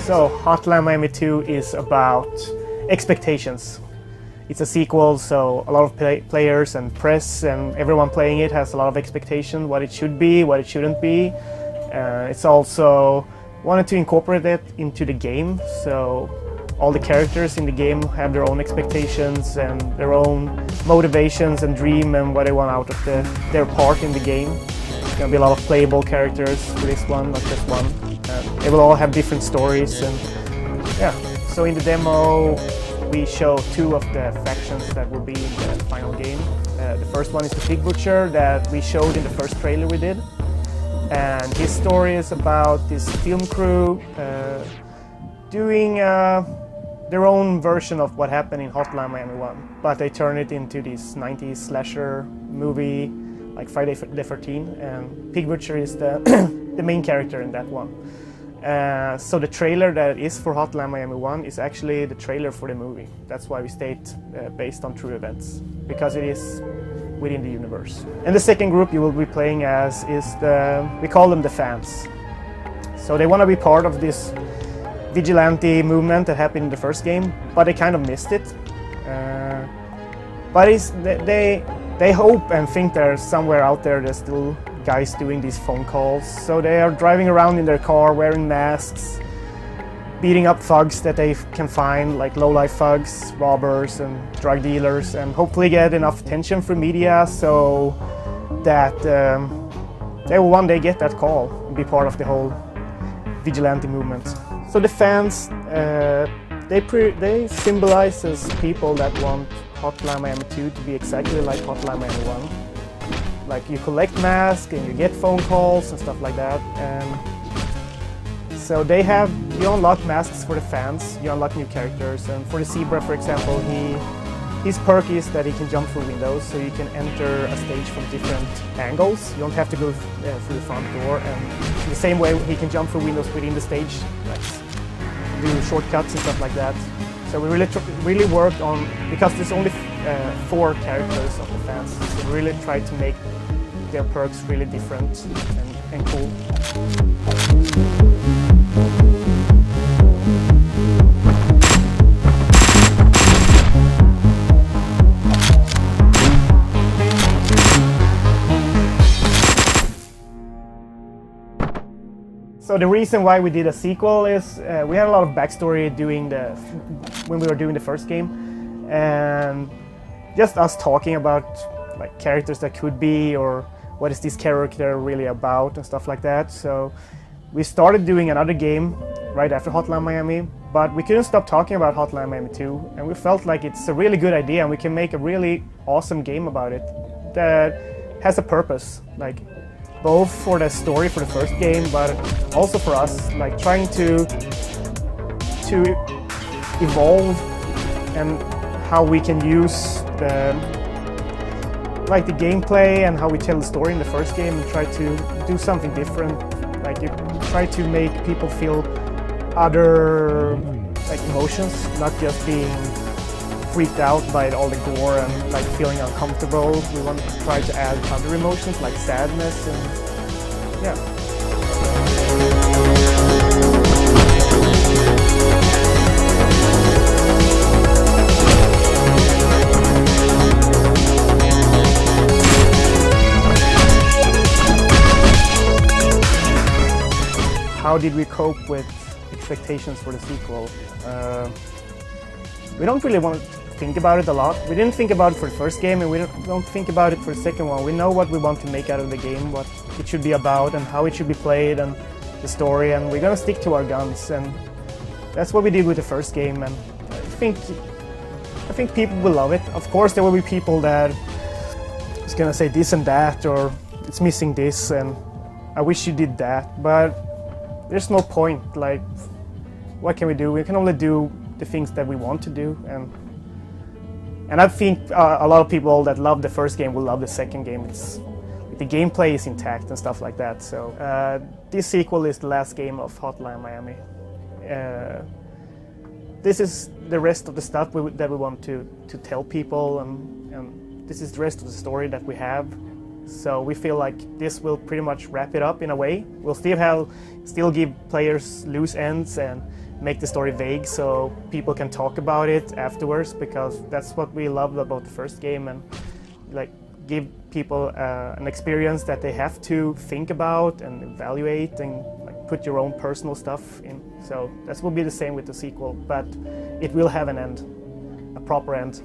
So Hotline Miami 2 is about expectations. It's a sequel, so a lot of players and press and everyone playing it has a lot of expectation, what it should be, what it shouldn't be. It's also wanted to incorporate it into the game, so all the characters in the game have their own expectations and their own motivations and dream and what they want out of their part in the game. There's going to be a lot of playable characters for this one, not just one. They will all have different stories, and yeah. So in the demo we show two of the factions that will be in the final game. The first one is the Pig Butcher that we showed in the first trailer we did. And his story is about this film crew doing their own version of what happened in Hotline Miami 1. But they turn it into this 90s slasher movie like Friday the 13th. And Pig Butcher is the, the main character in that one. So the trailer that is for Hotline Miami 1 is actually the trailer for the movie. That's why we state based on true events, because it is within the universe. And the second group you will be playing as is we call them the fans. So they want to be part of this vigilante movement that happened in the first game, but they kind of missed it. But they hope and think there's somewhere out there there's still guys doing these phone calls. So they are driving around in their car wearing masks, beating up thugs that they can find, like low-life thugs, robbers and drug dealers, and hopefully get enough attention from media so that they will one day get that call and be part of the whole vigilante movement. So the fans, they symbolize as people that want Hotline Miami 2 to be exactly like Hotline Miami 1. Like you collect masks and you get phone calls and stuff like that. And so you unlock masks for the fans, you unlock new characters, and for the Zebra, for example, his perk is that he can jump through windows, so you can enter a stage from different angles. You don't have to go through the front door, and in the same way he can jump through windows within the stage, like do shortcuts and stuff like that. So we really worked on, because there's only 4 characters of the fans, so we really tried to make their perks really different and cool. So the reason why we did a sequel is we had a lot of backstory when we were doing the first game, and just us talking about like characters that could be, or what is this character really about and stuff like that. So we started doing another game right after Hotline Miami, but we couldn't stop talking about Hotline Miami 2, and we felt like it's a really good idea and we can make a really awesome game about it that has a purpose, like both for the story for the first game, but also for us, like trying to evolve and how we can use the gameplay and how we tell the story in the first game, and try to do something different. Like try to make people feel other like emotions, not just being freaked out by all the gore and like feeling uncomfortable. We want to try to add other emotions like sadness and yeah. How did we cope with expectations for the sequel? We don't really want to think about it a lot. We didn't think about it for the first game, and we don't think about it for the second one. We know what we want to make out of the game, what it should be about and how it should be played and the story, and we're gonna stick to our guns, and that's what we did with the first game, and I think people will love it. Of course there will be people that is gonna say this and that, or it's missing this and I wish you did that, but there's no point. Like, what can we do? We can only do the things that we want to do, and I think a lot of people that love the first game will love the second game. The gameplay is intact and stuff like that. So this sequel is the last game of Hotline Miami. This is the rest of the stuff that we want to tell people, and this is the rest of the story that we have. So we feel like this will pretty much wrap it up in a way. We'll still give players loose ends and make the story vague so people can talk about it afterwards, because that's what we loved about the first game, and like give people an experience that they have to think about and evaluate and like put your own personal stuff in. So that will be the same with the sequel, but it will have an end, a proper end.